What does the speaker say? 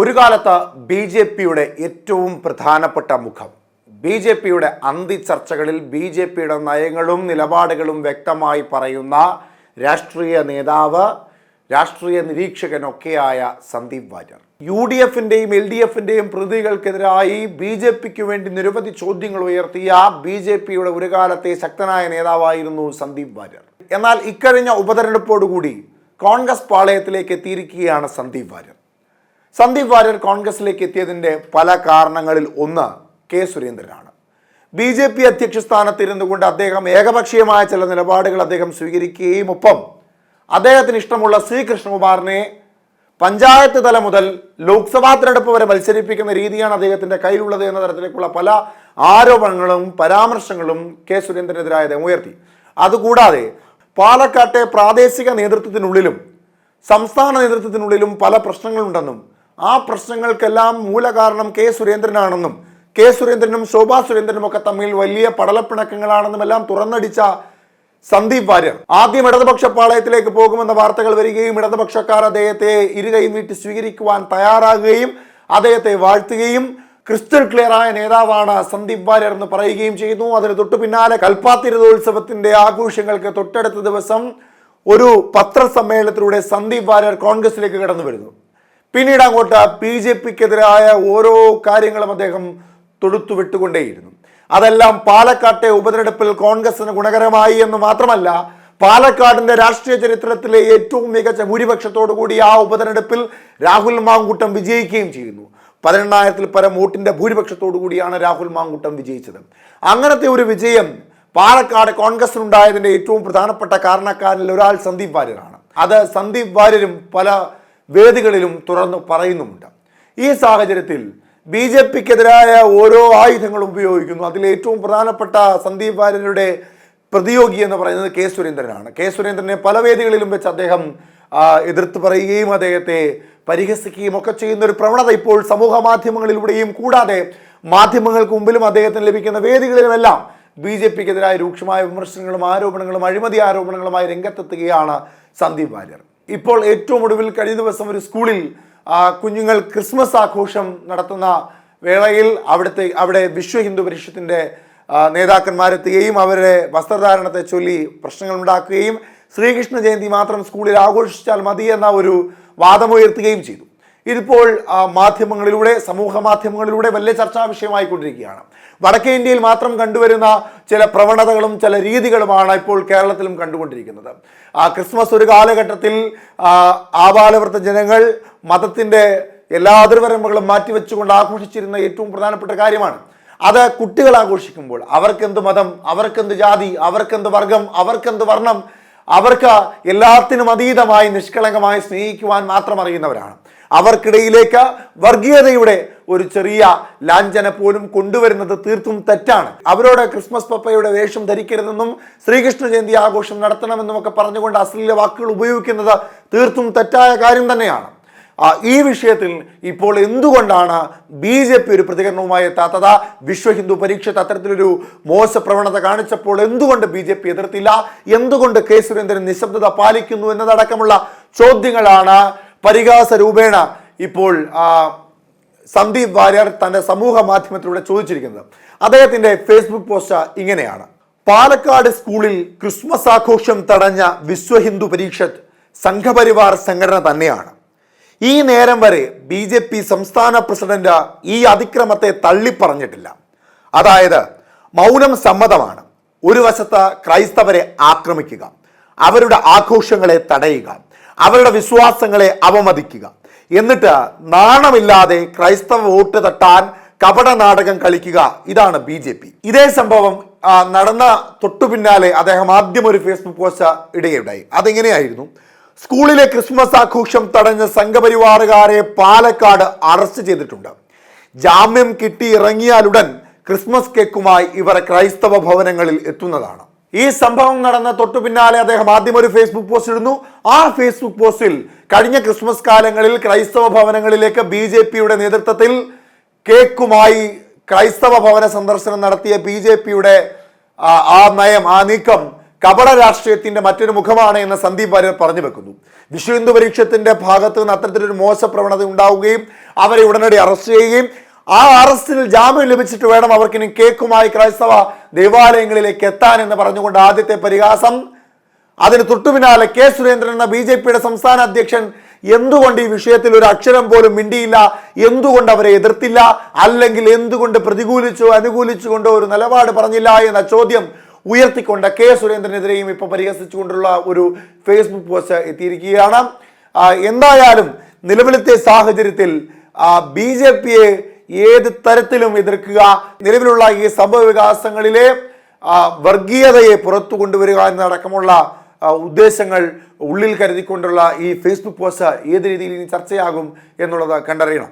ഒരു കാലത്ത് B J പിയുടെ ഏറ്റവും പ്രധാനപ്പെട്ട മുഖം, ബി ജെ പിയുടെ അന്തിചർച്ചകളിൽ ബി ജെ പിയുടെ നയങ്ങളും നിലപാടുകളും വ്യക്തമായി പറയുന്ന രാഷ്ട്രീയ നേതാവ്, രാഷ്ട്രീയ നിരീക്ഷകനൊക്കെയായ സന്ദീപ് വാര്യർ. യു ഡി എഫിൻ്റെയും എൽ ഡി എഫിൻ്റെയും പ്രതികൾക്കെതിരായി ബി ജെ പിക്ക് വേണ്ടി നിരവധി ചോദ്യങ്ങൾ ഉയർത്തിയ ബി ജെ പിയുടെ ഒരു കാലത്തെ ശക്തനായ നേതാവായിരുന്നു സന്ദീപ് വാര്യർ. എന്നാൽ ഇക്കഴിഞ്ഞ ഉപതെരഞ്ഞെടുപ്പോടുകൂടി കോൺഗ്രസ് പാളയത്തിലേക്ക് എത്തിയിരിക്കുകയാണ് സന്ദീപ് വാര്യർ. സന്ദീപ് വാര്യർ കോൺഗ്രസിലേക്ക് എത്തിയതിൻ്റെ പല കാരണങ്ങളിൽ ഒന്ന് കെ സുരേന്ദ്രനാണ്. ബി ജെ പി അധ്യക്ഷ സ്ഥാനത്തിരുന്നു കൊണ്ട് അദ്ദേഹം ഏകപക്ഷീയമായ ചില നിലപാടുകൾ അദ്ദേഹം സ്വീകരിക്കുകയും ഒപ്പം അദ്ദേഹത്തിന് ഇഷ്ടമുള്ള സി കൃഷ്ണകുമാറിനെ പഞ്ചായത്ത് തലം മുതൽ ലോക്സഭാ തെരഞ്ഞെടുപ്പ് വരെ മത്സരിപ്പിക്കുന്ന രീതിയാണ് അദ്ദേഹത്തിൻ്റെ കയ്യിലുള്ളത് എന്ന തരത്തിലേക്കുള്ള പല ആരോപണങ്ങളും പരാമർശങ്ങളും കെ സുരേന്ദ്രനെതിരായ അദ്ദേഹം ഉയർത്തി. അതുകൂടാതെ പാലക്കാട്ടെ പ്രാദേശിക നേതൃത്വത്തിനുള്ളിലും സംസ്ഥാന നേതൃത്വത്തിനുള്ളിലും പല പ്രശ്നങ്ങളുണ്ടെന്നും ആ പ്രശ്നങ്ങൾക്കെല്ലാം മൂലകാരണം കെ സുരേന്ദ്രനാണെന്നും കെ സുരേന്ദ്രനും ശോഭാ സുരേന്ദ്രനും ഒക്കെ തമ്മിൽ വലിയ പടലപ്പിണക്കങ്ങളാണെന്നും എല്ലാം തുറന്നടിച്ച സന്ദീപ് വാര്യർ ആദ്യം ഇടതുപക്ഷ പാളയത്തിലേക്ക് പോകുമെന്ന വാർത്തകൾ വരികയും ഇടതുപക്ഷക്കാർ അദ്ദേഹത്തെ ഇരുകൈ നീട്ടി സ്വീകരിക്കുവാൻ തയ്യാറാകുകയും അദ്ദേഹത്തെ വാഴ്ത്തുകയും ക്രിസ്റ്റൽ ക്ലിയറായ നേതാവാണ് സന്ദീപ് വാര്യർ എന്ന് പറയുകയും ചെയ്യുന്നു. അതിന് തൊട്ടു പിന്നാലെ കൽപ്പാത്തി രഥോത്സവത്തിന്റെ ആഘോഷങ്ങൾക്ക് തൊട്ടടുത്ത ദിവസം ഒരു പത്രസമ്മേളനത്തിലൂടെ സന്ദീപ് വാര്യർ കോൺഗ്രസിലേക്ക് കടന്നു വരുന്നു. പിന്നീട് അങ്ങോട്ട് ബി ജെ പിക്കെതിരായ ഓരോ കാര്യങ്ങളും അദ്ദേഹം തൊടുത്തു വിട്ടുകൊണ്ടേയിരുന്നു. അതെല്ലാം പാലക്കാട്ടെ ഉപതെരഞ്ഞെടുപ്പിൽ കോൺഗ്രസിന് ഗുണകരമായി എന്ന് മാത്രമല്ല, പാലക്കാടിന്റെ രാഷ്ട്രീയ ചരിത്രത്തിലെ ഏറ്റവും മികച്ച ഭൂരിപക്ഷത്തോടു കൂടി ആ ഉപതെരഞ്ഞെടുപ്പിൽ രാഹുൽ മാങ്കൂട്ടം വിജയിക്കുകയും ചെയ്യുന്നു. 18,000-ൽ പരം വോട്ടിന്റെ ഭൂരിപക്ഷത്തോടു കൂടിയാണ് രാഹുൽ മാങ്കൂട്ടം വിജയിച്ചത്. അങ്ങനത്തെ ഒരു വിജയം പാലക്കാട് കോൺഗ്രസിനുണ്ടായതിന്റെ ഏറ്റവും പ്രധാനപ്പെട്ട കാരണക്കാരിൽ ഒരാൾ സന്ദീപ് വാര്യരാണ്. അത് സന്ദീപ് വാര്യരും പല വേദികളിലും തുറന്നു പറയുന്നുമുണ്ട്. ഈ സാഹചര്യത്തിൽ ബി ജെ പിക്കെതിരായ ഓരോ ആയുധങ്ങളും ഉപയോഗിക്കുന്നു. അതിൽ ഏറ്റവും പ്രധാനപ്പെട്ട സന്ദീപ് വാര്യരുടെ പ്രതിയോഗി എന്ന് പറയുന്നത് കെ സുരേന്ദ്രനാണ്. കെ സുരേന്ദ്രനെ പല വേദികളിലും വെച്ച് അദ്ദേഹം എതിർത്ത് പറയുകയും അദ്ദേഹത്തെ പരിഹസിക്കുകയും ഒക്കെ ചെയ്യുന്ന ഒരു പ്രവണത ഇപ്പോൾ സമൂഹ മാധ്യമങ്ങളിലൂടെയും കൂടാതെ മാധ്യമങ്ങൾക്ക് മുമ്പിലും അദ്ദേഹത്തിന് ലഭിക്കുന്ന വേദികളിലുമെല്ലാം ബി ജെ പിക്കെതിരായ രൂക്ഷമായ വിമർശനങ്ങളും ആരോപണങ്ങളും അഴിമതി ആരോപണങ്ങളുമായി രംഗത്തെത്തുകയാണ് സന്ദീപ് വാര്യർ. ഇപ്പോൾ ഏറ്റവും ഒടുവിൽ കഴിഞ്ഞ ദിവസം ഒരു സ്കൂളിൽ കുഞ്ഞുങ്ങൾ ക്രിസ്മസ് ആഘോഷം നടത്തുന്ന വേളയിൽ അവിടെ വിശ്വ ഹിന്ദു പരിഷത്തിന്റെ നേതാക്കന്മാരെത്തുകയും അവരുടെ വസ്ത്രധാരണത്തെ ചൊല്ലി പ്രശ്നങ്ങൾ ഉണ്ടാക്കുകയും ശ്രീകൃഷ്ണ ജയന്തി മാത്രം സ്കൂളിൽ ആഘോഷിച്ചാൽ മതി എന്ന ഒരു വാദമുയർത്തുകയും ചെയ്തു. ഇതിപ്പോൾ മാധ്യമങ്ങളിലൂടെ സമൂഹ മാധ്യമങ്ങളിലൂടെ വലിയ ചർച്ചാ വിഷയമായിക്കൊണ്ടിരിക്കുകയാണ്. വടക്കേ ഇന്ത്യയിൽ മാത്രം കണ്ടുവരുന്ന ചില പ്രവണതകളും ചില രീതികളുമാണ് ഇപ്പോൾ കേരളത്തിലും കണ്ടുകൊണ്ടിരിക്കുന്നത്. ക്രിസ്മസ് ഒരു കാലഘട്ടത്തിൽ ആബാലവൃദ്ധ ജനങ്ങൾ മതത്തിൻ്റെ എല്ലാ അതിർവരമ്പുകളും മാറ്റിവെച്ചുകൊണ്ട് ആഘോഷിച്ചിരുന്ന ഏറ്റവും പ്രധാനപ്പെട്ട കാര്യമാണ്. അത് കുട്ടികൾ ആഘോഷിക്കുമ്പോൾ അവർക്കെന്ത് മതം, അവർക്കെന്ത് ജാതി, അവർക്കെന്ത് വർഗം, അവർക്കെന്ത് വർണ്ണം, അവർക്ക് എല്ലാത്തിനും അതീതമായി നിഷ്കളങ്കമായി സ്നേഹിക്കുവാൻ മാത്രം അറിയുന്നവരാണ്. അവർക്കിടയിലേക്ക് വർഗീയതയുടെ ഒരു ചെറിയ ലാഞ്ചന പോലും കൊണ്ടുവരുന്നത് തീർത്തും തെറ്റാണ്. അവരോട് ക്രിസ്മസ് പപ്പയുടെ വേഷം ധരിക്കരുതെന്നും ശ്രീകൃഷ്ണ ജയന്തി ആഘോഷം നടത്തണമെന്നും ഒക്കെ പറഞ്ഞുകൊണ്ട് അശ്ലീല വാക്കുകൾ ഉപയോഗിക്കുന്നത് തീർത്തും തെറ്റായ കാര്യം തന്നെയാണ്. ഈ വിഷയത്തിൽ ഇപ്പോൾ എന്തുകൊണ്ടാണ് ബി ജെ പി ഒരു പ്രതികരണവുമായി എത്താത്തത്? വിശ്വ ഹിന്ദു പരിഷത്ത് അത്തരത്തിലൊരു മോശ പ്രവണത കാണിച്ചപ്പോൾ എന്തുകൊണ്ട് ബി ജെ പി എതിർത്തില്ല? എന്തുകൊണ്ട് കെ സുരേന്ദ്രൻ നിശബ്ദത പാലിക്കുന്നു എന്നതടക്കമുള്ള ചോദ്യങ്ങളാണ് പരിഹാസ രൂപേണ ഇപ്പോൾ സന്ദീപ് വാര്യർ തൻ്റെ സമൂഹ മാധ്യമത്തിലൂടെ ചോദിച്ചിരിക്കുന്നത്. അദ്ദേഹത്തിൻ്റെ ഫേസ്ബുക്ക് പോസ്റ്റ് ഇങ്ങനെയാണ്: പാലക്കാട് സ്കൂളിൽ ക്രിസ്മസ് ആഘോഷം തടഞ്ഞ വിശ്വ ഹിന്ദു പരിഷത്ത് സംഘപരിവാർ സംഘടന തന്നെയാണ്. ഈ നേരം വരെ ബി ജെ പി സംസ്ഥാന പ്രസിഡന്റ് ഈ അതിക്രമത്തെ തള്ളിപ്പറഞ്ഞിട്ടില്ല. അതായത് മൗനം സമ്മതമാണ്. ഒരു വശത്ത് ക്രൈസ്തവരെ ആക്രമിക്കുക, അവരുടെ ആഘോഷങ്ങളെ തടയുക, അവരുടെ വിശ്വാസങ്ങളെ അവമതിക്കുക, എന്നിട്ട് നാണമില്ലാതെ ക്രൈസ്തവ വോട്ട് തട്ടാൻ കപട നാടകം കളിക്കുക. ഇതാണ് ബി ജെ പി. ഇതേ സംഭവം നടന്ന തൊട്ടു പിന്നാലെ അദ്ദേഹം ആദ്യം ഒരു ഫേസ്ബുക്ക് പോസ്റ്റ് ഇടുകയുണ്ടായി. അതെങ്ങനെയായിരുന്നു: സ്കൂളിലെ ക്രിസ്മസ് ആഘോഷം തടഞ്ഞ സംഘപരിവാറുകാരെ പാലക്കാട് അറസ്റ്റ് ചെയ്തിട്ടുണ്ട്. ജാമ്യം കിട്ടി ഇറങ്ങിയാലുടൻ ക്രിസ്മസ് കേക്കുമായി ഇവർ ക്രൈസ്തവ ഭവനങ്ങളിൽ എത്തുന്നതാണ്. ഈ സംഭവം നടന്ന തൊട്ടു പിന്നാലെ അദ്ദേഹം ആദ്യം ഒരു ഫേസ്ബുക്ക് പോസ്റ്റ് ഇടുന്നു. ആ ഫേസ്ബുക്ക് പോസ്റ്റിൽ കഴിഞ്ഞ ക്രിസ്മസ് കാലങ്ങളിൽ ക്രൈസ്തവ ഭവനങ്ങളിലേക്ക് ബി ജെ പിയുടെ നേതൃത്വത്തിൽ കേക്കുമായി ക്രൈസ്തവ ഭവന സന്ദർശനം നടത്തിയ ബി ജെ പിയുടെ ആ നയം, ആ നീക്കം കപട രാഷ്ട്രീയത്തിന്റെ മറ്റൊരു മുഖമാണ് എന്ന് സന്ദീപ് വാര്യർ പറഞ്ഞു വെക്കുന്നു. വിശ്വ ഹിന്ദു പരിഷത്തിന്റെ ഭാഗത്ത് നിന്ന് അത്തരത്തിലൊരു മോശ പ്രവണത ഉണ്ടാവുകയും അവരെ ഉടനടി അറസ്റ്റ് ചെയ്യുകയും ആ അറസ്റ്റിൽ ജാമ്യം ലഭിച്ചിട്ട് വേണം അവർക്കിനി കേക്കുമായി ക്രൈസ്തവ ദേവാലയങ്ങളിലേക്ക് എത്താൻ എന്ന് പറഞ്ഞുകൊണ്ട് ആദ്യത്തെ പരിഹാസം. അതിന് തൊട്ടുപിന്നാലെ കെ സുരേന്ദ്രൻ എന്ന BJP സംസ്ഥാന അധ്യക്ഷൻ എന്തുകൊണ്ട് ഈ വിഷയത്തിൽ ഒരു അക്ഷരം പോലും മിണ്ടിയില്ല, എന്തുകൊണ്ട് അവരെ എതിർത്തില്ല, അല്ലെങ്കിൽ എന്തുകൊണ്ട് പ്രതികൂലിച്ചോ അനുകൂലിച്ചുകൊണ്ടോ ഒരു നിലപാട് പറഞ്ഞില്ല എന്ന ചോദ്യം ഉയർത്തിക്കൊണ്ട് കെ സുരേന്ദ്രനെതിരെയും ഇപ്പോൾ പരിഹസിച്ചുകൊണ്ടുള്ള ഒരു ഫേസ്ബുക്ക് പോസ്റ്റ് എത്തിയിരിക്കുകയാണ്. എന്തായാലും നിലവിലത്തെ സാഹചര്യത്തിൽ BJPയെ ഏത് തരത്തിലും എതിർക്കുക, നിലവിലുള്ള ഈ സംഭവ വികാസങ്ങളിലെ വർഗീയതയെ പുറത്തു കൊണ്ടുവരിക എന്നടക്കമുള്ള ഉദ്ദേശങ്ങൾ ഉള്ളിൽ കരുതിക്കൊണ്ടുള്ള ഈ ഫേസ്ബുക്ക് പോസ്റ്റ് ഏത് രീതിയിൽ ഇനി ചർച്ചയാകും എന്നുള്ളത് കണ്ടറിയണം.